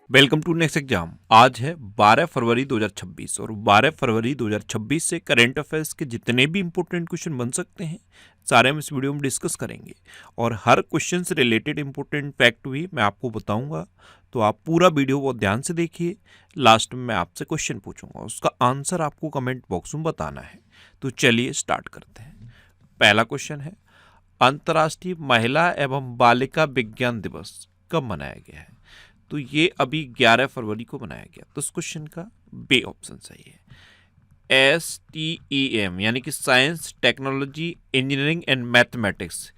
Welcome to next exam. आज है 12 फरवरी 2026 और 12 फरवरी 2026 से करंट अफेयर्स के जितने भी इंपॉर्टेंट क्वेश्चन बन सकते हैं सारे हम इस वीडियो में डिस्कस करेंगे और हर क्वेश्चन से रिलेटेड इंपॉर्टेंट फैक्ट भी मैं आपको बताऊंगा। तो आप पूरा वीडियो बहुत ध्यान से देखिए। लास्ट में मैं आपसे क्वेश्चन पूछूंगा, उसका आंसर आपको कमेंट बॉक्स में बताना है। तो चलिए स्टार्ट करते हैं। पहला क्वेश्चन है, अंतर्राष्ट्रीय महिला एवं बालिका विज्ञान दिवस कब मनाया गया है? तो ये अभी 11 फरवरी को बनाया गया। तो इस क्वेश्चन का बी ऑप्शन सही है। STEM यानी कि science, technology, engineering and mathematics,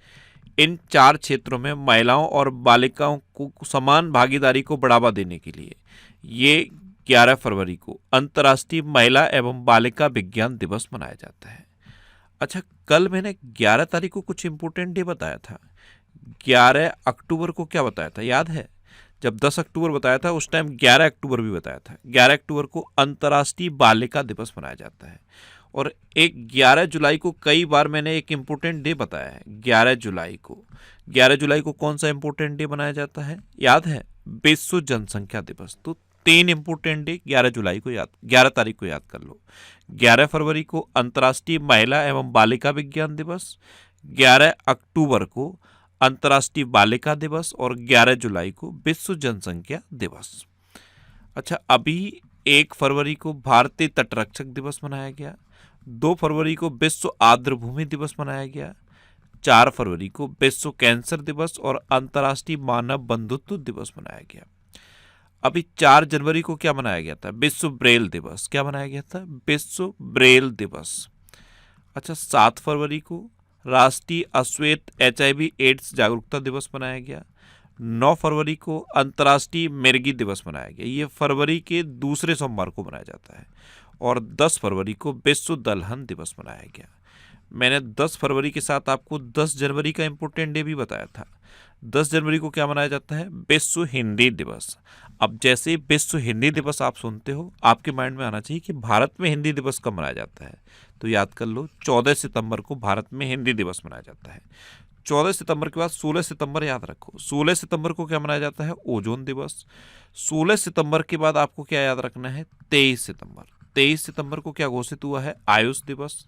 इन 4 क्षेत्रों में महिलाओं और बालिकाओं को समान भागीदारी को बढ़ावा देने के लिए ये 11 फरवरी को अंतर्राष्ट्रीय महिला एवं बालिका विज्ञान दिवस मनाया जाता है। अच्छा, कल मैंने 11 तारीख को कुछ इंपॉर्टेंट डे बताया था। 11 अक्टूबर को क्या बताया था, याद है? जब 10 अक्टूबर बताया था उस टाइम 11 अक्टूबर भी बताया था। 11 अक्टूबर को अंतर्राष्ट्रीय बालिका दिवस मनाया जाता है। और एक 11 जुलाई को कई बार मैंने एक इम्पोर्टेंट डे बताया है। 11 जुलाई को कौन सा इम्पोर्टेंट डे बनाया जाता है, याद है? विश्व जनसंख्या दिवस। तो 3 इम्पोर्टेंट डे 11 तारीख को याद कर लो। 11 फरवरी को अंतर्राष्ट्रीय महिला एवं बालिका विज्ञान दिवस, 11 अक्टूबर को अंतर्राष्ट्रीय बालिका दिवस और 11 जुलाई को विश्व जनसंख्या दिवस। अच्छा, अभी 1 फरवरी को भारतीय तटरक्षक दिवस मनाया गया। 2 फरवरी को विश्व आर्द्रभूमि दिवस मनाया गया। 4 फरवरी को विश्व कैंसर दिवस और अंतर्राष्ट्रीय मानव बंधुत्व दिवस मनाया गया। अभी 4 जनवरी को क्या मनाया गया था? विश्व ब्रेल दिवस। क्या मनाया गया था? विश्व ब्रेल दिवस। अच्छा, 7 फरवरी को राष्ट्रीय अश्वेत HIV एड्स जागरूकता दिवस मनाया गया। 9 फरवरी को अंतर्राष्ट्रीय मिर्गी दिवस मनाया गया। ये फरवरी के दूसरे सोमवार को मनाया जाता है। और 10 फरवरी को विश्व दलहन दिवस मनाया गया। मैंने 10 फरवरी के साथ आपको 10 जनवरी का इंपॉर्टेंट डे भी बताया था। 10 जनवरी को क्या मनाया जाता है? विश्व हिंदी दिवस। अब जैसे ही विश्व हिंदी दिवस आप सुनते हो, आपके माइंड में आना चाहिए कि भारत में हिंदी दिवस कब मनाया जाता है। तो याद कर लो, 14 सितंबर को भारत में हिंदी दिवस मनाया जाता है। 14 सितंबर के बाद 16 सितंबर याद रखो। 16 सितंबर को क्या मनाया जाता है? ओजोन दिवस। 16 सितंबर के बाद आपको क्या याद रखना है? 23 सितंबर। 23 सितंबर को क्या घोषित हुआ है? आयुष दिवस।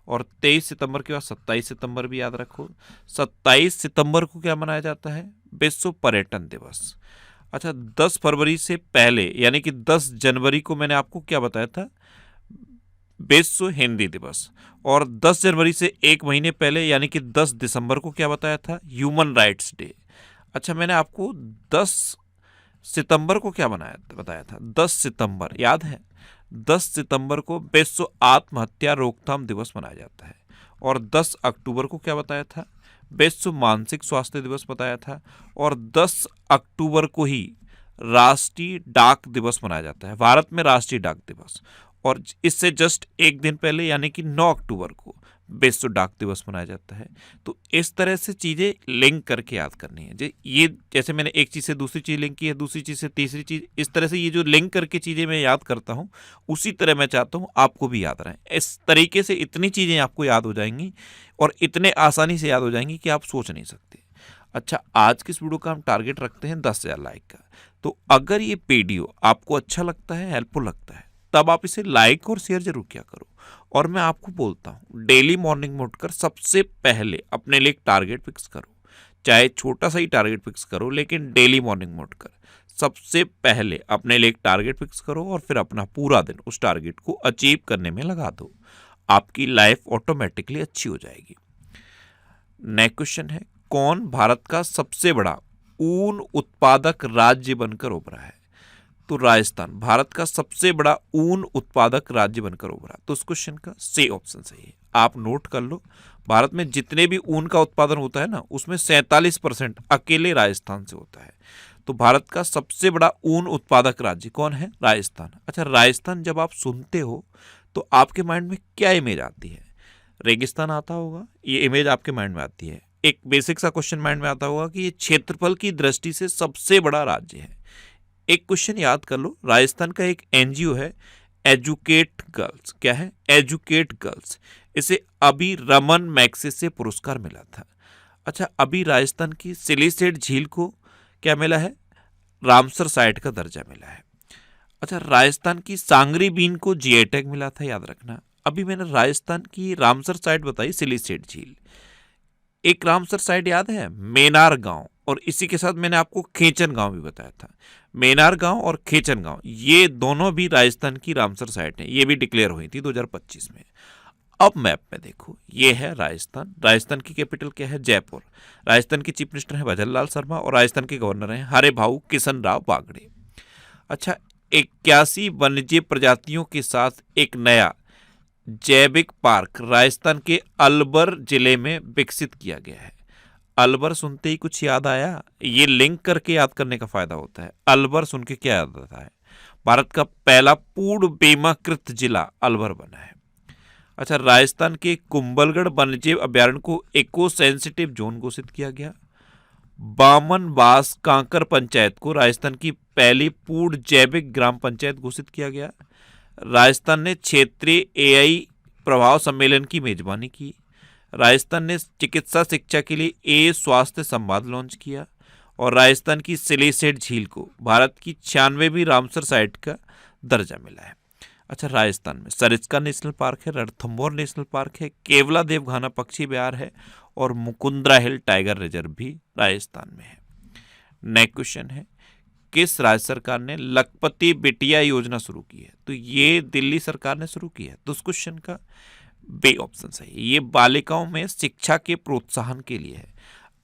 और 23 सितंबर के बाद 27 सितंबर भी याद रखो। 27 सितंबर को क्या मनाया जाता है? विश्व पर्यटन दिवस। अच्छा, 10 फरवरी से पहले यानी कि 10 जनवरी को मैंने आपको क्या बताया था? विश्व हिंदी दिवस। और 10 जनवरी से एक महीने पहले यानी कि 10 दिसंबर को क्या बताया था? Human rights day. अच्छा, मैंने आपको 10 सितंबर को क्या बताया था? 10 सितंबर याद है? 10 सितंबर को विश्व आत्महत्या रोकथाम दिवस मनाया जाता है। और 10 अक्टूबर को क्या बताया था? विश्व मानसिक स्वास्थ्य दिवस बताया था। और 10 अक्टूबर को ही राष्ट्रीय डाक दिवस मनाया जाता है, भारत में राष्ट्रीय डाक दिवस। और इससे जस्ट एक दिन पहले यानी कि 9 अक्टूबर को विश्व डाक दिवस मनाया जाता है। तो इस तरह से चीज़ें लिंक करके याद करनी है। ये जैसे मैंने एक चीज़ से दूसरी चीज़ लिंक की है, दूसरी चीज़ से तीसरी चीज़, इस तरह से ये जो लिंक करके चीज़ें मैं याद करता हूँ, उसी तरह मैं चाहता हूँ आपको भी याद रहें। इस तरीके से इतनी चीज़ें आपको याद हो जाएंगी और इतने आसानी से याद हो जाएंगी कि आप सोच नहीं सकते। अच्छा, आज की इस वीडियो का हम टारगेट रखते हैं 10,000 लाइक का। तो अगर ये वीडियो आपको अच्छा लगता है, हेल्पफुल लगता है, तब आप इसे लाइक और शेयर जरूर किया करो। और मैं आपको बोलता हूँ, डेली मॉर्निंग में उठकर सबसे पहले अपने लिए एक टारगेट फिक्स करो। चाहे छोटा सा ही टारगेट फिक्स करो, लेकिन डेली मॉर्निंग में उठकर सबसे पहले अपने लिए एक टारगेट फिक्स करो और फिर अपना पूरा दिन उस टारगेट को अचीव करने में लगा दो। आपकी लाइफ ऑटोमेटिकली अच्छी हो जाएगी। नेक्स्ट क्वेश्चन है, कौन भारत का सबसे बड़ा ऊन उत्पादक राज्य बनकर उभरा है? तो राजस्थान भारत का सबसे बड़ा ऊन उत्पादक राज्य बनकर उभरा। तो उस क्वेश्चन का सी ऑप्शन सही है। आप नोट कर लो, भारत में जितने भी ऊन का उत्पादन होता है ना, उसमें 47% अकेले राजस्थान से होता है। तो भारत का सबसे बड़ा ऊन उत्पादक राज्य कौन है? राजस्थान। अच्छा, राजस्थान जब आप सुनते हो तो आपके माइंड में क्या इमेज आती है? रेगिस्तान आता होगा, ये इमेज आपके माइंड में आती है। एक बेसिक सा क्वेश्चन माइंड में आता होगा कि ये क्षेत्रफल की दृष्टि से सबसे बड़ा राज्य है। एक क्वेश्चन याद कर लो, राजस्थान का एक NGO है एजुकेट गर्ल्स। क्या है? Educate girls. इसे अभी रमन मैग्सेसे पुरस्कार मिला था। अच्छा, अभी राजस्थान की सिलीसेट झील को क्या मिला है? रामसर साइट का दर्जा मिला है। अच्छा, राजस्थान की सांगरी बीन को जीआई टैग मिला था, याद रखना। अभी मैंने राजस्थान की रामसर साइट बताई, सिलीसेट झील। एक रामसर साइट याद है, मेनार गांव, और इसी के साथ मैंने आपको खेचन गांव भी बताया था। मेनार गांव और खेचन गांव ये दोनों भी राजस्थान की रामसर साइट हैं, ये भी डिक्लेयर हुई थी 2025 में। अब मैप में देखो, ये है राजस्थान। राजस्थान की कैपिटल क्या है? जयपुर। राजस्थान के चीफ मिनिस्टर हैं भजनलाल शर्मा और राजस्थान के गवर्नर हैं हरे भाऊ किशन राव बागड़े। अच्छा, 81 वन्यजीव प्रजातियों के साथ एक नया जैविक पार्क राजस्थान के अलवर जिले में विकसित किया गया है। अलवर सुनते ही कुछ याद आया? ये लिंक करके याद करने का फायदा होता है। अलवर सुन के क्या याद आता है? भारत का पहला पूर्ण बीमाकृत जिला अलवर बना है। अच्छा, राजस्थान के कुंभलगढ़ वन्यजीव अभ्यारण्य को इको सेंसिटिव जोन घोषित किया गया। बामन बास कांकर पंचायत को राजस्थान की पहली पूर्ण जैविक ग्राम पंचायत घोषित किया गया। राजस्थान ने क्षेत्रीय एआई प्रभाव सम्मेलन की मेजबानी की। राजस्थान ने चिकित्सा शिक्षा के लिए स्वास्थ्य संवाद लॉन्च किया। और राजस्थान की सिलीसेट झील को भारत की 96वीं रामसर साइट का दर्जा मिला है। अच्छा, राजस्थान में सरिस्का नेशनल पार्क है, रणथंभौर नेशनल पार्क है, केवला देवघाना पक्षी विहार है और मुकुंदरा हिल टाइगर रिजर्व भी राजस्थान में है। नेक्स्ट क्वेश्चन है, किस राज्य सरकार ने लखपति बिटिया योजना शुरू की है? तो ये दिल्ली सरकार ने शुरू की है। तो उस क्वेश्चन का बी ऑप्शन सही है। ये बालिकाओं में शिक्षा के प्रोत्साहन के लिए है।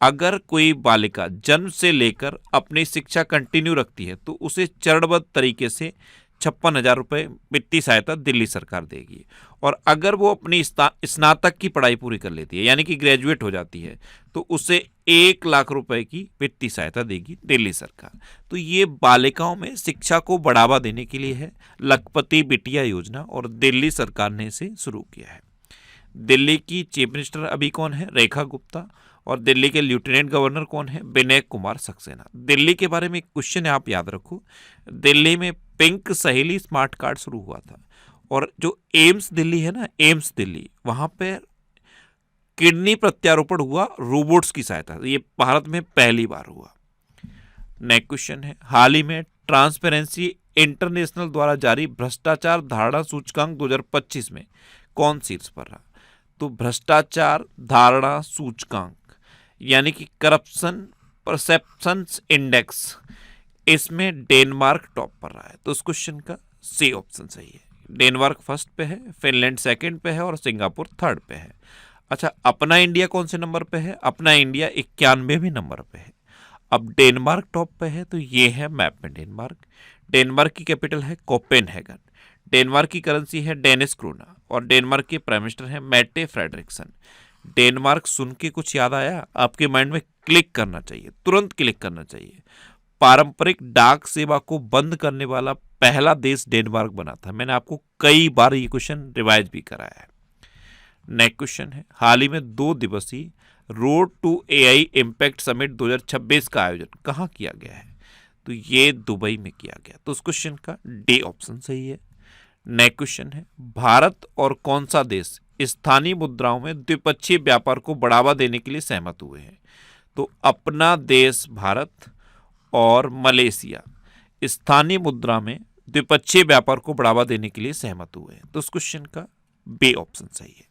अगर कोई बालिका जन्म से लेकर अपनी शिक्षा कंटिन्यू रखती है तो उसे चरणबद्ध तरीके से 56,000 रुपये वित्तीय सहायता दिल्ली सरकार देगी। और अगर वो अपनी स्नातक की पढ़ाई पूरी कर लेती है, यानी कि ग्रेजुएट हो जाती है, तो उसे 1 लाख रुपए की वित्तीय सहायता देगी दिल्ली सरकार। तो ये बालिकाओं में शिक्षा को बढ़ावा देने के लिए है लखपति बिटिया योजना, और दिल्ली सरकार ने इसे शुरू किया है। दिल्ली की चीफ मिनिस्टर अभी कौन है? रेखा गुप्ता। और दिल्ली के लेफ्टिनेंट गवर्नर कौन है? विनय कुमार सक्सेना। दिल्ली के बारे में एक क्वेश्चन है, आप याद रखो। दिल्ली में पिंक सहेली स्मार्ट कार्ड शुरू हुआ था। और जो एम्स दिल्ली है ना, एम्स दिल्ली, वहां पे किडनी प्रत्यारोपण हुआ रोबोट्स की सहायता से। ये भारत में पहली बार हुआ। नेक्स्ट क्वेश्चन है, हाल ही में ट्रांसपेरेंसी इंटरनेशनल द्वारा जारी भ्रष्टाचार धारणा सूचकांक 2025 में कौन शीर्ष पर रहा? तो भ्रष्टाचार धारणा सूचकांक यानी कि करप्शन परसेप्शंस इंडेक्स, इसमें डेनमार्क टॉप पर रहा है। तो उस क्वेश्चन का सी ऑप्शन सही है। डेनमार्क फर्स्ट पे है, फिनलैंड सेकंड पे है और सिंगापुर थर्ड पे है। अच्छा, अपना इंडिया कौन से नंबर पे है? अपना इंडिया 91वें नंबर पे है। अब डेनमार्क टॉप पे है तो ये है मैप में डेनमार्क। डेनमार्क की कैपिटल है कोपेनहेगन। डेनमार्क की करेंसी है डेनिश क्रोना और डेनमार्क के प्राइम मिनिस्टर हैं मेटे फ्रेडरिक्सन। डेनमार्क सुन के कुछ याद आया? आपके माइंड में क्लिक करना चाहिए, तुरंत क्लिक करना चाहिए। पारंपरिक डाक सेवा को बंद करने वाला पहला देश डेनमार्क बना था। मैंने आपको कई बार ये क्वेश्चन रिवाइज भी कराया है। नेक्स्ट क्वेश्चन है, हाल ही में 2 दिवसीय road to AI impact summit 2026 का आयोजन कहाँ किया गया है? तो ये दुबई में किया गया। तो उस क्वेश्चन का डी ऑप्शन सही है। नेक्स्ट क्वेश्चन है, भारत और कौन सा देश स्थानीय मुद्राओं में द्विपक्षीय व्यापार को बढ़ावा देने के लिए सहमत हुए हैं? तो अपना देश भारत और मलेशिया स्थानीय मुद्रा में द्विपक्षीय व्यापार को बढ़ावा देने के लिए सहमत हुए हैं। तो उस क्वेश्चन का बी ऑप्शन सही है।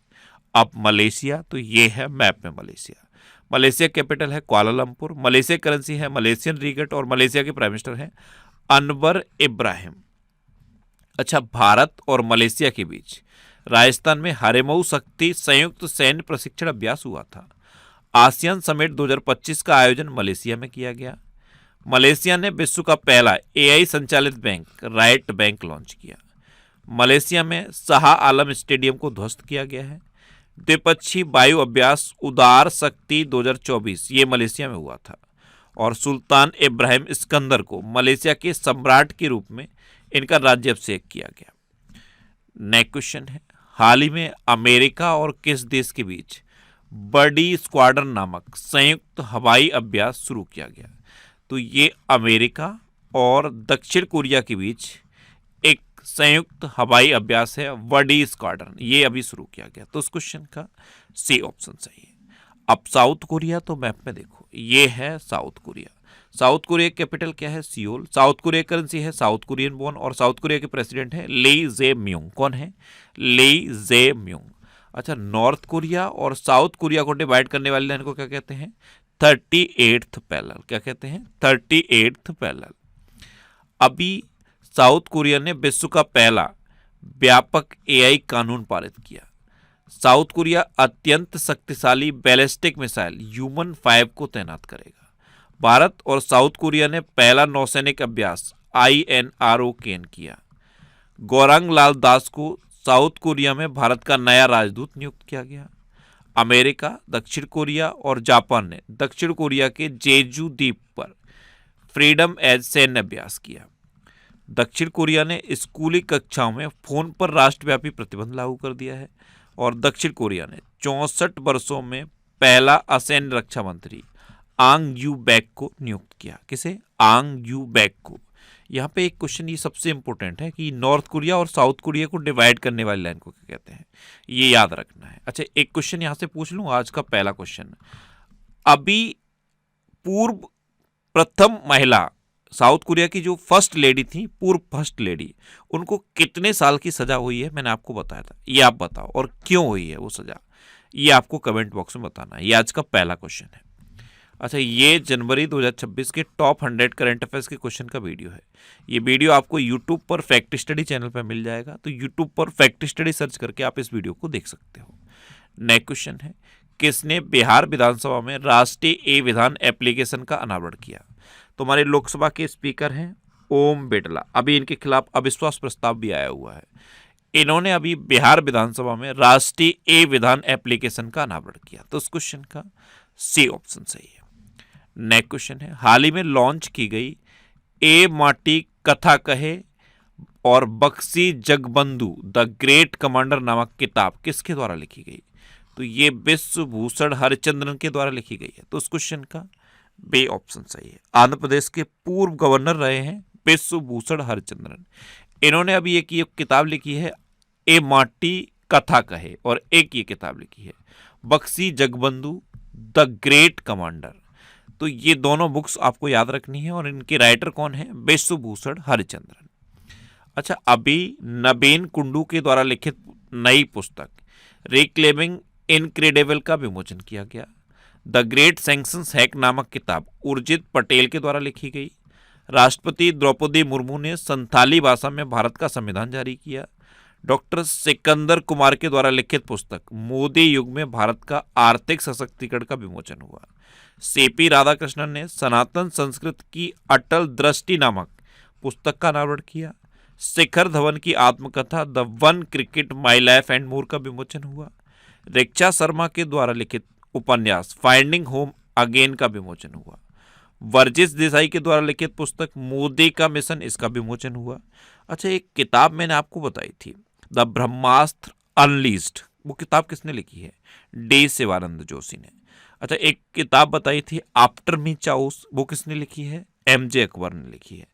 अब मलेशिया, तो ये है मैप में मलेशिया। मलेशिया कैपिटल है कुआलालंपुर। मलेशिया करेंसी है मलेशियन रिगेट और मलेशिया के प्राइम मिनिस्टर हैं अनवर इब्राहिम। अच्छा, भारत और मलेशिया के बीच राजस्थान में हरेमऊ शक्ति संयुक्त सैन्य प्रशिक्षण अभ्यास हुआ था। आसियान समिट 2025 का आयोजन मलेशिया में किया गया। मलेशिया ने विश्व का पहला एआई संचालित बैंक राइट बैंक लॉन्च किया। मलेशिया में शाह आलम स्टेडियम को ध्वस्त किया गया है। द्विपक्षीय वायु अभ्यास उदार शक्ति 2024 ये मलेशिया में हुआ था और सुल्तान इब्राहिम सिकंदर को मलेशिया के सम्राट के रूप में इनका राज्याभिषेक किया गया। नेक्स्ट क्वेश्चन है, हाल ही में अमेरिका और किस देश के बीच बर्डी स्क्वाड्रन नामक संयुक्त हवाई अभ्यास शुरू किया गया? तो ये अमेरिका और दक्षिण कोरिया के बीच एक संयुक्त हवाई अभ्यास है बर्डी स्क्वाड्रन, ये अभी शुरू किया गया। तो उस क्वेश्चन का सी ऑप्शन सही है। अब साउथ कोरिया, तो मैप में देखो ये है south Korea. South Korea capital क्या है? सियोल। साउथ कोरिया करेंसी है साउथ कोरियन वॉन और साउथ कोरिया के प्रेसिडेंट है ली जे म्यूंग। कौन है? ली जे म्यूंग। अच्छा, नॉर्थ कोरिया और साउथ कोरिया को डिवाइड करने वाली लाइन को क्या कहते हैं? 38th parallel. क्या कहते हैं? 38th parallel. अभी साउथ कोरिया ने विश्व का पहला व्यापक एआई कानून पारित किया। साउथ कोरिया अत्यंत शक्तिशाली बैलिस्टिक मिसाइल ह्यूमन 5 को तैनात करेगा। भारत और साउथ कोरिया ने पहला नौसैनिक अभ्यास INRO केन किया। गौरांग लाल दास को साउथ कोरिया में भारत का नया राजदूत नियुक्त किया गया। अमेरिका, दक्षिण कोरिया और जापान ने दक्षिण कोरिया के जेजू द्वीप पर फ्रीडम एज सैन्य अभ्यास किया। दक्षिण कोरिया ने स्कूली कक्षाओं में फोन पर राष्ट्रव्यापी प्रतिबंध लागू कर दिया है और दक्षिण कोरिया ने 64 वर्षों में पहला असैन्य रक्षा मंत्री आंग यू बैक को नियुक्त किया। किसे? आंग यू बैक को। यहाँ पे एक क्वेश्चन ये सबसे इंपॉर्टेंट है कि नॉर्थ कोरिया और साउथ कोरिया को डिवाइड करने वाली लाइन को क्या कहते हैं, ये याद रखना है। अच्छा, एक क्वेश्चन यहाँ से पूछ लूँ, आज का पहला क्वेश्चन। अभी पूर्व प्रथम महिला साउथ कोरिया की जो फर्स्ट लेडी थी, पूर्व फर्स्ट लेडी, उनको कितने साल की सजा हुई है? मैंने आपको बताया था, ये आप बताओ, और क्यों हुई है वो सजा, ये आपको कमेंट बॉक्स में बताना है। ये आज का पहला क्वेश्चन है। अच्छा, ये जनवरी 2026 के टॉप 100 करंट अफेयर्स के क्वेश्चन का वीडियो है। ये वीडियो आपको यूट्यूब पर फैक्ट स्टडी चैनल पर मिल जाएगा, तो यूट्यूब पर फैक्ट स्टडी सर्च करके आप इस वीडियो को देख सकते हो। नेक्स्ट क्वेश्चन है, किसने बिहार विधानसभा में राष्ट्रीय ई विधान एप्लीकेशन का अनावरण किया? तो हमारे लोकसभा के स्पीकर हैं ओम बिरला। अभी इनके खिलाफ अविश्वास प्रस्ताव भी आया हुआ है। इन्होंने अभी बिहार विधानसभा में राष्ट्रीय ई विधान एप्लीकेशन का अनावरण किया। तो इस क्वेश्चन का सी ऑप्शन सही है। नेक्स्ट क्वेश्चन है, हाल ही में लॉन्च की गई ए माटी कथा कहे और Bakshi Jagabandhu the great commander नामक किताब किसके द्वारा लिखी गई? तो ये विश्व भूषण हरिचंद्रन के द्वारा लिखी गई है। तो इस क्वेश्चन का बी ऑप्शन सही है। आंध्र प्रदेश के पूर्व गवर्नर रहे हैं विश्व भूषण हरिचंद्रन। इन्होंने अभी एक ये किताब लिखी है ए माटी कथा कहे, और एक ये किताब लिखी है Bakshi Jagabandhu the great commander. तो ये दोनों बुक्स आपको याद रखनी है और इनके राइटर कौन है? विश्व भूषण हरिचंद्रन। अच्छा, अभी नवीन कुंडू के द्वारा लिखित नई पुस्तक रिक्लेमिंग इनक्रेडिबल का विमोचन किया गया। द ग्रेट सैंक्शंस हैक नामक किताब उर्जित पटेल के द्वारा लिखी गई। राष्ट्रपति द्रौपदी मुर्मू ने संथाली भाषा में भारत का संविधान जारी किया। डॉक्टर सिकंदर कुमार के द्वारा लिखित पुस्तक मोदी युग में भारत का आर्थिक सशक्तिकरण का विमोचन हुआ। सीपी राधाकृष्णन ने सनातन संस्कृत की अटल दृष्टि नामक पुस्तक का अनावरण किया। शिखर धवन की आत्मकथा the one cricket my life and more का विमोचन हुआ। रिचा शर्मा के द्वारा लिखित उपन्यास फाइंडिंग होम अगेन का विमोचन हुआ। वर्जिश देसाई के द्वारा लिखित पुस्तक मोदी का मिशन, इसका विमोचन हुआ। अच्छा, एक किताब मैंने आपको बताई थी द ब्रह्मास्त्र अनलीज्ड, वो किताब किसने लिखी है? डी शिवानंद जोशी ने। अच्छा, एक किताब बताई थी आफ्टर मी चाउस, वो किसने लिखी है? MJ अकबर ने लिखी है।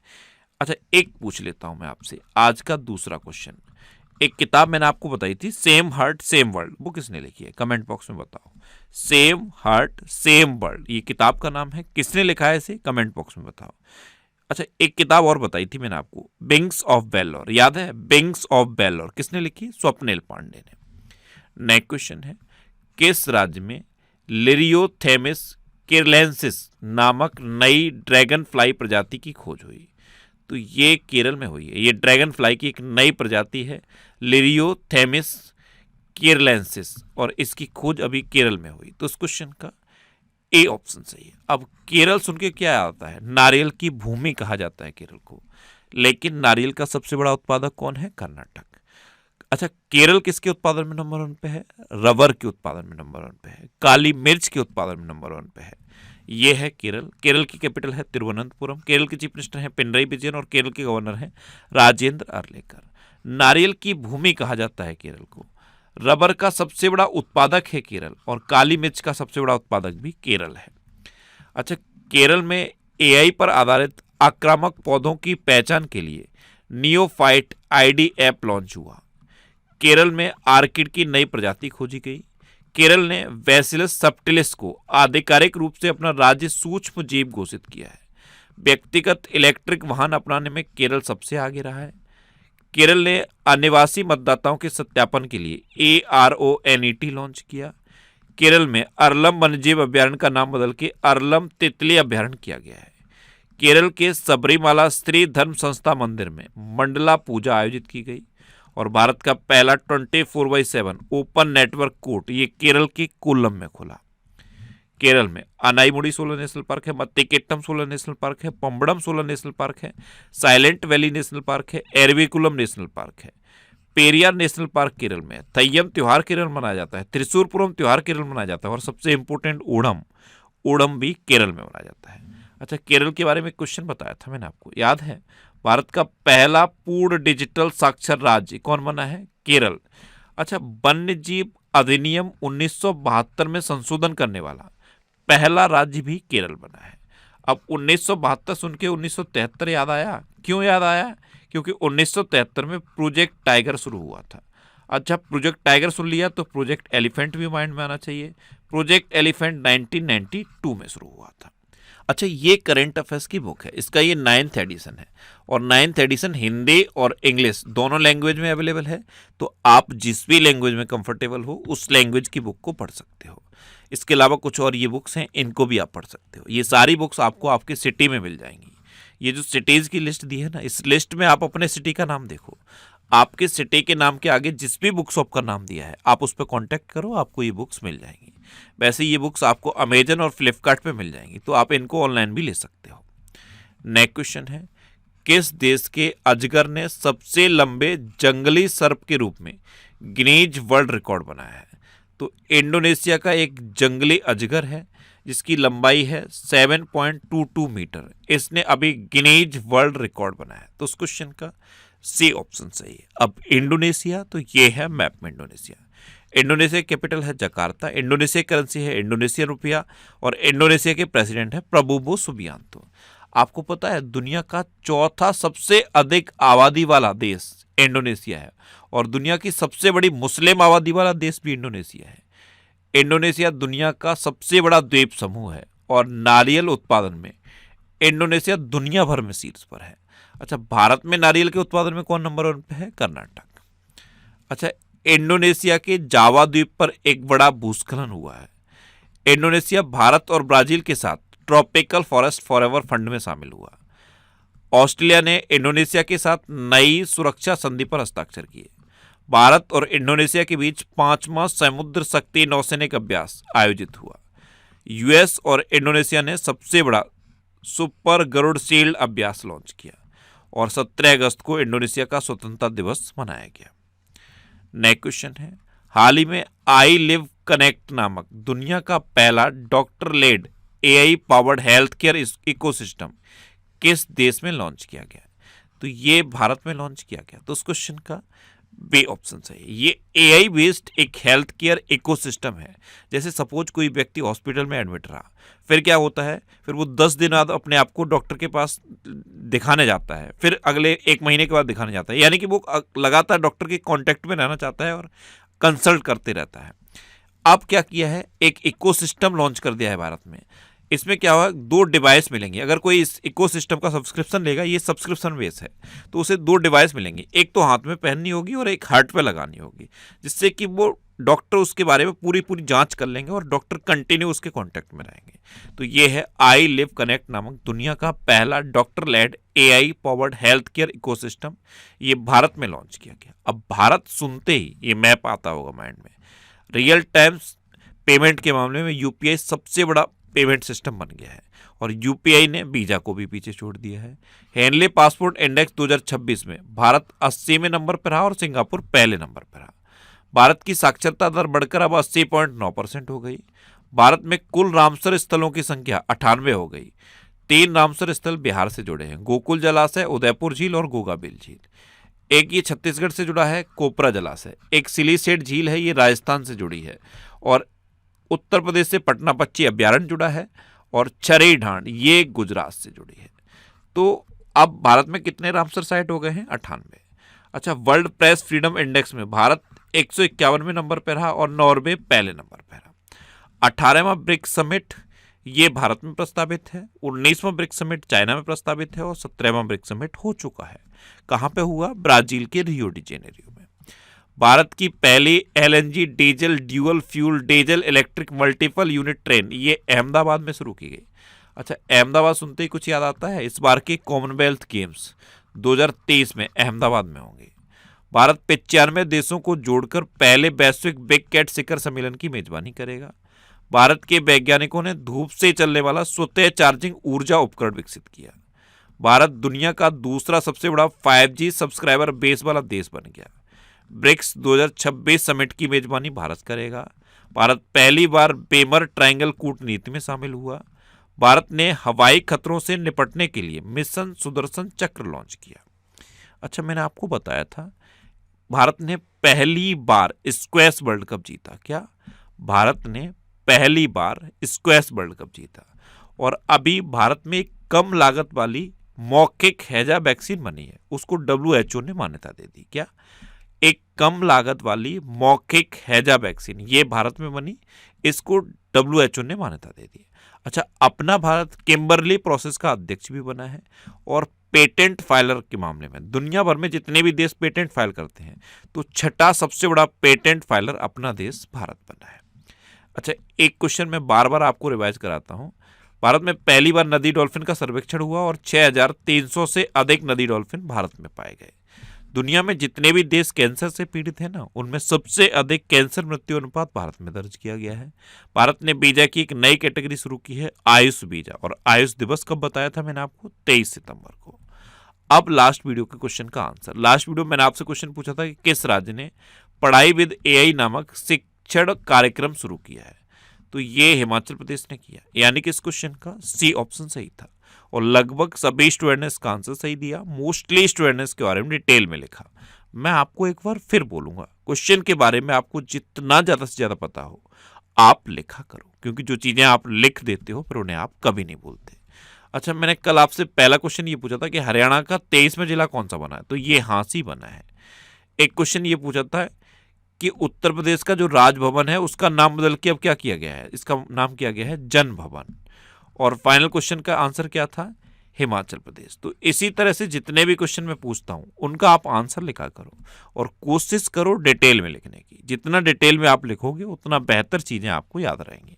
अच्छा, एक पूछ लेता हूं मैं आपसे, आज का दूसरा क्वेश्चन। एक किताब मैंने आपको बताई थी सेम हार्ट सेम वर्ल्ड, वो किसने लिखी है? कमेंट बॉक्स में बताओ। सेम हार्ट सेम वर्ल्ड, ये किताब का नाम है। किसने लिखा है इसे? कमेंट बॉक्स में बताओ। अच्छा, एक किताब और बताई थी मैंने आपको, विंग्स ऑफ वेलोर, याद है? विंग्स ऑफ वेलोर किसने लिखी? स्वप्निल पांडे ने। नेक्स्ट क्वेश्चन है, किस राज्य में लिरियोथेमिस किरलेंसिस नामक नई ड्रैगन फ्लाई प्रजाति की खोज हुई? तो ये केरल में हुई है। ये ड्रैगन फ्लाई की एक नई प्रजाति है लिरियोथेमिस किरलेंसिस, और इसकी खोज अभी केरल में हुई। तो इस क्वेश्चन का ए ऑप्शन सही है। अब केरल सुन के क्या आता है? नारियल की भूमि कहा जाता है केरल को, लेकिन नारियल का सबसे बड़ा उत्पादक कौन है? कर्नाटक। अच्छा, केरल किसके उत्पादन में नंबर 1 पे है? रबर के उत्पादन में नंबर 1 पे है। काली मिर्च के उत्पादन में नंबर 1 पे है। ये है केरल। केरल की कैपिटल है तिरुवनंतपुरम। केरल के चीफ मिनिस्टर हैं पिनरई विजयन और केरल के गवर्नर हैं राजेंद्र अर्लेकर। नारियल की भूमि कहा जाता है केरल को। रबर का सबसे बड़ा उत्पादक है केरल, और काली मिर्च का सबसे बड़ा उत्पादक भी केरल है। अच्छा, केरल में AI पर आधारित आक्रामक पौधों की पहचान के लिए नियोफाइट ID ऐप लॉन्च हुआ। केरल में आर्किड की नई प्रजाति खोजी गई। केरल ने बैसिलस सबटिलिस को आधिकारिक रूप से अपना राज्य सूक्ष्म जीव घोषित किया है। व्यक्तिगत इलेक्ट्रिक वाहन अपनाने में केरल सबसे आगे रहा है। केरल ने अनिवासी मतदाताओं के सत्यापन के लिए ARONET लॉन्च किया। केरल में अरलम वन्यजीव अभ्यारण्य का नाम बदल के अरलम तितली अभ्यारण्य किया गया है। केरल के सबरीमाला स्त्री धर्म संस्था मंदिर में मंडला पूजा आयोजित की गई। और भारत का पहला 24/7 ओपन नेटवर्क कोर्ट ये केरल के कोल्लम में खुला। केरल में अनाईमुडी सोलर नेशनल पार्क है, मत्तिकेट्टम सोलर नेशनल पार्क है, पंबड़म सोलर नेशनल पार्क है, साइलेंट वैली नेशनल पार्क है, एरविकुलम नेशनल पार्क है, पेरियार नेशनल पार्क केरल में, थय्यम त्योहार केरल मनाया जाता है, त्रिशूरपुरम त्योहार केरल मनाया जाता है और सबसे इंपॉर्टेंट ओणम भी केरल में मनाया जाता है। अच्छा, केरल के बारे में क्वेश्चन बताया था मैंने आपको, याद है? भारत का पहला पूर्ण डिजिटल साक्षर राज्य कौन बना है? केरल। अच्छा, वन्यजीव अधिनियम 1972 में संशोधन करने वाला पहला राज्य भी केरल बना है। अब 1972 सुन के 1973 याद आया। क्यों याद आया? क्योंकि 1973 में प्रोजेक्ट टाइगर शुरू हुआ था। अच्छा, प्रोजेक्ट टाइगर सुन लिया तो प्रोजेक्ट एलिफेंट भी माइंड में आना चाहिए। प्रोजेक्ट एलिफेंट 1992 में शुरू हुआ था। अच्छा, ये करंट अफेयर्स की बुक है, इसका ये 9th एडिशन है और 9th एडिशन हिंदी और इंग्लिश दोनों लैंग्वेज में अवेलेबल है। तो आप जिस भी लैंग्वेज में कंफर्टेबल हो उस लैंग्वेज की बुक को पढ़ सकते हो। इसके अलावा कुछ और ये बुक्स हैं, इनको भी आप पढ़ सकते हो। ये सारी बुक्स आपको आपके सिटी में मिल जाएंगी। ये जो सिटीज़ की लिस्ट दी है ना, इस लिस्ट में आप अपने सिटी का नाम देखो। आपके सिटी के नाम के आगे जिस भी बुक शॉप का नाम दिया है आप उस पर कॉन्टैक्ट करो, आपको ये बुक्स मिल जाएंगी। वैसे ये बुक्स आपको अमेजन और फ्लिपकार्ट पे मिल जाएंगी, तो आप इनको ऑनलाइन भी ले सकते हो। नेक्स्ट क्वेश्चन है, किस देश के अजगर ने सबसे लंबे जंगली सर्प के रूप में गिनीज वर्ल्ड रिकॉर्ड बनाया है? तो इंडोनेशिया का एक जंगली अजगर है जिसकी लंबाई है 7.22 मीटर। इसने अभी गिनीज वर्ल्ड रिकॉर्ड बनाया है। तो उस क्वेश्चन का सी ऑप्शन सही है। अब इंडोनेशिया, तो ये है मैप में इंडोनेशिया। इंडोनेशिया की कैपिटल है जकार्ता। इंडोनेशिया की करेंसी है इंडोनेशिया रुपया और इंडोनेशिया के प्रेसिडेंट है प्रबोवो सुबियांतो। आपको पता है दुनिया का चौथा सबसे अधिक आबादी वाला देश इंडोनेशिया है और दुनिया की सबसे बड़ी मुस्लिम आबादी वाला देश भी इंडोनेशिया है। इंडोनेशिया दुनिया का सबसे बड़ा द्वीप समूह है और नारियल उत्पादन में इंडोनेशिया दुनिया भर में शीर्ष पर है। अच्छा, भारत में नारियल के उत्पादन में कौन नंबर 1 पे है? कर्नाटक। अच्छा, इंडोनेशिया के जावा द्वीप पर एक बड़ा भूस्खलन हुआ है। इंडोनेशिया भारत और ब्राजील के साथ ट्रॉपिकल फॉरेस्ट फॉरएवर फंड में शामिल हुआ। ऑस्ट्रेलिया ने इंडोनेशिया के साथ नई सुरक्षा संधि पर हस्ताक्षर किए। भारत और इंडोनेशिया के बीच 5वां समुद्र शक्ति नौसैनिक अभ्यास आयोजित हुआ। यूएस और इंडोनेशिया ने सबसे बड़ा सुपर गरुड़ शील्ड अभ्यास लॉन्च किया और 17 अगस्त को इंडोनेशिया का स्वतंत्रता दिवस मनाया गया। नेक्स्ट क्वेश्चन है, हाल ही में आई लिव कनेक्ट नामक दुनिया का पहला doctor led AI powered health care ecosystem किस देश में लॉन्च किया गया? तो ये भारत में लॉन्च किया गया। तो उस क्वेश्चन का बी ऑप्शन सही है। ये AI बेस्ड एक हेल्थ केयर इकोसिस्टम है। जैसे सपोज कोई व्यक्ति हॉस्पिटल में एडमिट रहा, फिर क्या होता है, फिर वो 10 दिन बाद अपने आप को डॉक्टर के पास दिखाने जाता है, फिर अगले 1 महीने के बाद दिखाने जाता है, यानी कि वो लगातार डॉक्टर के कांटेक्ट में रहना चाहता है और कंसल्ट करते रहता है। अब क्या किया है, एक इकोसिस्टम लॉन्च कर दिया है भारत में। इसमें क्या हुआ, 2 डिवाइस मिलेंगे। अगर कोई इस इकोसिस्टम का सब्सक्रिप्शन लेगा, ये सब्सक्रिप्शन बेस है, तो उसे 2 डिवाइस मिलेंगे। एक तो हाथ में पहननी होगी और एक हार्ट पे लगानी होगी, जिससे कि वो डॉक्टर उसके बारे में पूरी जांच कर लेंगे और डॉक्टर कंटिन्यू उसके कांटेक्ट में रहेंगे। तो ये है आई लिव कनेक्ट नामक दुनिया का पहला doctor led AI powered health care ecosystem. ये भारत में लॉन्च किया गया। अब भारत सुनते ही ये मैप आता होगा माइंड में। रियल टाइम पेमेंट के मामले में UPI सबसे बड़ा पेमेंट सिस्टम बन गया है और UPI ने वीजा को भी पीछे छोड़ दिया है। हेनले पासपोर्ट इंडेक्स 2026 में भारत 80वें नंबर पर रहा और सिंगापुर पहले नंबर पर रहा। भारत की साक्षरता दर बढ़कर अब 80.9% हो गई। भारत में कुल रामसर स्थलों की संख्या 98 हो गई। 3 रामसर स्थल बिहार से जुड़े हैं, गोकुल जलाशय, उदयपुर झील और गोगाबिल झील। एक ये छत्तीसगढ़ से जुड़ा है, कोपरा जलाशय। एक सिलीसेट झील है, ये राजस्थान से जुड़ी है। और उत्तर प्रदेश से पटना पक्षी अभ्यारण्य जुड़ा है और चरई ढांड ये गुजरात से जुड़ी है। तो अब भारत में कितने रामसर साइट हो गए हैं? 98। अच्छा, वर्ल्ड प्रेस फ्रीडम इंडेक्स में भारत 151वें नंबर पर रहा और नॉर्वे पहले नंबर पर रहा। 18वां ब्रिक्स समिट ये भारत में प्रस्तावित है, 19वां ब्रिक्स समिट चाइना में प्रस्तावित है और 17वां ब्रिक्स समिट हो चुका है। कहाँ पे हुआ? ब्राजील के रियो डी जेनेरियो में। भारत की पहली LNG diesel dual fuel diesel electric multiple unit train ये अहमदाबाद में शुरू की गई। अच्छा, अहमदाबाद सुनते ही कुछ याद आता है? इस बार के कॉमनवेल्थ गेम्स 2023 में अहमदाबाद में होंगे। भारत 95 देशों को जोड़कर पहले वैश्विक बिग कैट शिखर सम्मेलन की मेजबानी करेगा। भारत के वैज्ञानिकों ने धूप से चलने वाला स्वतः चार्जिंग ऊर्जा उपकरण विकसित किया। भारत दुनिया का दूसरा सबसे बड़ा 5G सब्सक्राइबर बेस वाला देश बन गया। ब्रिक्स 2026 समिट की मेजबानी भारत करेगा। भारत पहली बार बेमर ट्रायंगल कूटनीति में शामिल हुआ। भारत ने हवाई खतरों से निपटने के लिए मिशन सुदर्शन चक्र लॉन्च किया। अच्छा, मैंने आपको बताया था भारत ने पहली बार स्क्वैश वर्ल्ड कप जीता। क्या? भारत ने पहली बार स्क्वैश वर्ल्ड कप जीता। और अभी भारत में एक कम लागत वाली मौखिक हैजा वैक्सीन बनी है, उसको WHO ने मान्यता दे दी। क्या? एक कम लागत वाली मौखिक हैजा वैक्सीन ये भारत में बनी, इसको WHO ने मान्यता दे दी। अच्छा, अपना भारत किम्बरली प्रोसेस का अध्यक्ष भी बना है और पेटेंट फाइलर के मामले में दुनिया भर में जितने भी देश पेटेंट फाइल करते हैं तो छठा सबसे बड़ा पेटेंट फाइलर अपना देश भारत बना है। अच्छा, एक क्वेश्चन मैं बार बार आपको रिवाइज कराता हूं। भारत में पहली बार नदी डॉल्फिन का सर्वेक्षण हुआ और 6300 से अधिक नदी डॉल्फिन भारत में पाए गए। दुनिया में जितने भी देश कैंसर से पीड़ित हैं ना, उनमें सबसे अधिक कैंसर मृत्यु अनुपात भारत में दर्ज किया गया है। भारत ने वीजा की एक नई कैटेगरी शुरू की है, आयुष वीजा। और आयुष दिवस कब बताया था मैंने आपको? 23 सितंबर को। अब लास्ट वीडियो के क्वेश्चन का आंसर। लास्ट वीडियो मैंने आपसे क्वेश्चन पूछा था कि किस राज्य ने पढ़ाई विद AI नामक शिक्षण कार्यक्रम शुरू किया है? तो ये हिमाचल प्रदेश ने किया, यानी कि इस क्वेश्चन का C ऑप्शन सही था। और लगभग सभी स्टूडेंट ने इसका आंसर सही दिया। मोस्टली स्टूडेंट ने इसके बारे में डिटेल में लिखा। मैं आपको एक बार फिर बोलूंगा, क्वेश्चन के बारे में आपको जितना ज्यादा से ज्यादा पता हो आप लिखा करो, क्योंकि जो चीजें आप लिख देते हो फिर उन्हें आप कभी नहीं भूलते। अच्छा, मैंने कल आपसे पहला क्वेश्चन ये पूछा था कि हरियाणा का 23वां जिला कौन सा बना है, तो ये हांसी बना है। एक क्वेश्चन ये पूछा था कि उत्तर प्रदेश का जो राजभवन है उसका नाम बदल के अब क्या किया गया है? इसका नाम किया गया है जन भवन। और फाइनल क्वेश्चन का आंसर क्या था? हिमाचल प्रदेश। तो इसी तरह से जितने भी क्वेश्चन मैं पूछता हूं उनका आप आंसर लिखा करो और कोशिश करो डिटेल में लिखने की। जितना डिटेल में आप लिखोगे उतना बेहतर चीजें आपको याद रहेंगी।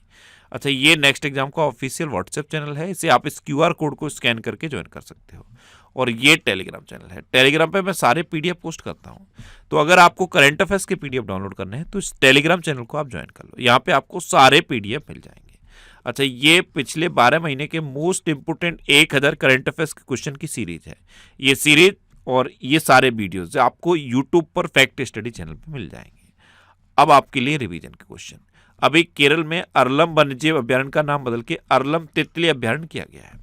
अच्छा, ये नेक्स्ट एग्जाम का ऑफिशियल व्हाट्सएप चैनल है, इसे आप इस QR कोड को स्कैन करके ज्वाइन कर सकते हो। और ये टेलीग्राम चैनल है, टेलीग्राम पे मैं सारे PDF पोस्ट करता हूँ। तो अगर आपको करंट अफेयर्स के PDF डाउनलोड करने हैं तो इस टेलीग्राम चैनल को आप ज्वाइन कर लो, यहाँ पे आपको सारे PDF मिल जाएंगे। अच्छा, ये पिछले 12 महीने के मोस्ट इंपोर्टेंट 1000 करंट अफेयर्स के क्वेश्चन की सीरीज है। ये सीरीज और ये सारे वीडियोस आपको यूट्यूब पर फैक्ट स्टडी चैनल पर मिल जाएंगे। अब आपके लिए रिवीजन के क्वेश्चन। अभी केरल में अरलम वन्यजीव अभ्यारण्य का नाम बदल के अरलम तितली अभ्यारण्य किया गया है।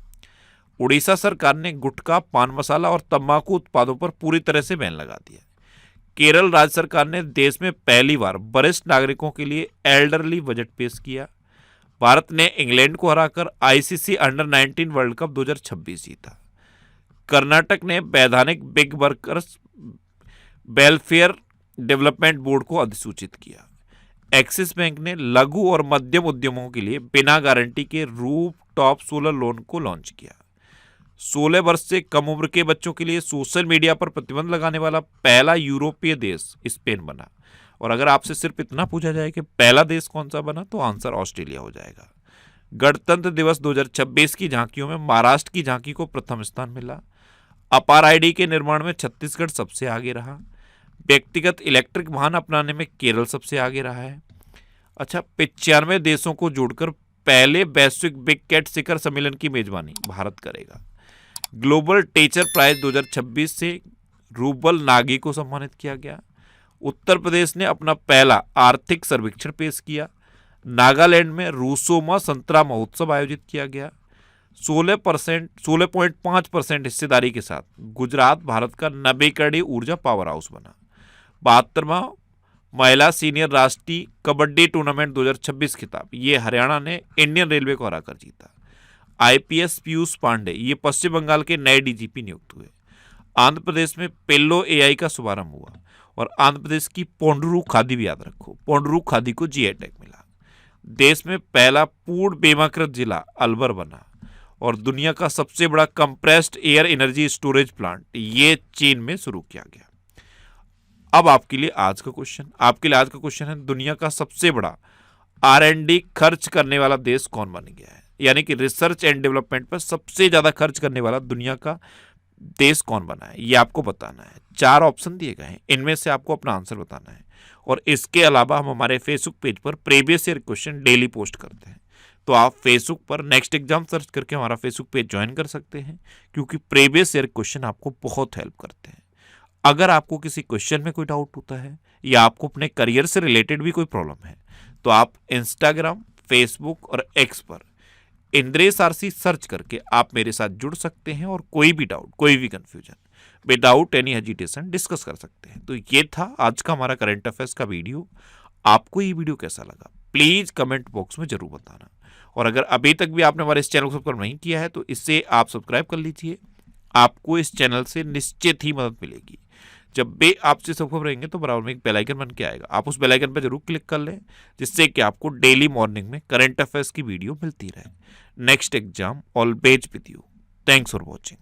उड़ीसा सरकार ने गुटखा, पान मसाला और तंबाकू उत्पादों पर पूरी तरह से बैन लगा दिया। केरल राज्य सरकार ने देश में पहली बार वरिष्ठ नागरिकों के लिए एल्डरली बजट पेश किया। भारत ने इंग्लैंड को हराकर ICC अंडर-19 वर्ल्ड कप 2026 जीता। कर्नाटक ने वैधानिक big workers welfare development board को अधिसूचित किया। एक्सिस बैंक ने लघु और मध्यम उद्यमों के लिए बिना गारंटी के रूफ टॉप सोलर लोन को लॉन्च किया। 16 वर्ष से कम उम्र के बच्चों के लिए सोशल मीडिया पर प्रतिबंध लगाने वाला पहला यूरोपीय देश स्पेन बना। और अगर आपसे सिर्फ इतना पूछा जाए कि पहला देश कौन सा बना, तो आंसर ऑस्ट्रेलिया हो जाएगा। गणतंत्र दिवस 2026 की झांकियों में महाराष्ट्र की झांकी को प्रथम स्थान मिला। अपार ID के निर्माण में छत्तीसगढ़ सबसे आगे रहा। व्यक्तिगत इलेक्ट्रिक वाहन अपनाने में केरल सबसे आगे रहा है। अच्छा, 95 देशों को जोड़कर पहले वैश्विक बिग कैट शिखर सम्मेलन की मेजबानी भारत करेगा। ग्लोबल टीचर प्राइज 2026 से रूबल नागी को सम्मानित किया गया। उत्तर प्रदेश ने अपना पहला आर्थिक सर्वेक्षण पेश किया। नागालैंड में रूसोमा संतरा महोत्सव आयोजित किया गया। 16.5% हिस्सेदारी के साथ गुजरात भारत का नवीकरणीय ऊर्जा पावर हाउस बना। 72वां महिला सीनियर राष्ट्रीय कबड्डी टूर्नामेंट 2026 खिताब ये हरियाणा ने इंडियन रेलवे को हराकर जीता। IPS पीयूष पांडे ये पश्चिम बंगाल के नए DGP नियुक्त हुए। आंध्र प्रदेश में पिल्लो AI का शुभारंभ हुआ और आंध्र प्रदेश की पोंडरू खादी भी याद रखो, पोंडरू खादी को जीआई टैग मिला। देश में पहला पूर्ण बीमाकृत जिला अलवर बना। और दुनिया का सबसे बड़ा compressed air energy storage plant ये चीन में शुरू किया गया। अब आपके लिए आज का क्वेश्चन है, दुनिया का सबसे बड़ा R&D खर्च करने वाला देश कौन बन गया है? यानी कि रिसर्च एंड डेवलपमेंट पर सबसे ज्यादा खर्च करने वाला दुनिया का देश कौन बना है, ये आपको बताना है। 4 ऑप्शन दिए गए हैं, इनमें से आपको अपना आंसर बताना है। और इसके अलावा हम हमारे फेसबुक पेज पर previous year question daily post करते हैं, तो आप फेसबुक पर नेक्स्ट एग्जाम सर्च करके हमारा फेसबुक पेज ज्वाइन कर सकते हैं, क्योंकि प्रीवियस ईयर क्वेश्चन आपको बहुत हेल्प करते हैं। अगर आपको किसी क्वेश्चन में कोई डाउट होता है या आपको अपने करियर से रिलेटेड भी कोई प्रॉब्लम है, तो आप इंस्टाग्राम, फेसबुक और एक्स पर इंद्रेश आरसी सर्च करके आप मेरे साथ जुड़ सकते हैं और कोई भी डाउट, कोई भी confusion without any hesitation discuss कर सकते हैं। तो ये था आज का हमारा करंट अफेयर्स का वीडियो। आपको ये वीडियो कैसा लगा प्लीज कमेंट बॉक्स में जरूर बताना। और अगर अभी तक भी आपने हमारे इस चैनल को सब्सक्राइब नहीं किया है तो इससे आप सब्सक्राइब कर लीजिए, आपको इस चैनल से निश्चित ही मदद मिलेगी। जब भी आपसे सब्सक्राइब रहेंगे तो बराबर में एक बेल आइकन बन के आएगा, आप उस बेल आइकन पर जरूर क्लिक कर लें, जिससे कि आपको डेली मॉर्निंग में करंट अफेयर्स की वीडियो मिलती रहे। Next exam always with you. Thanks for watching.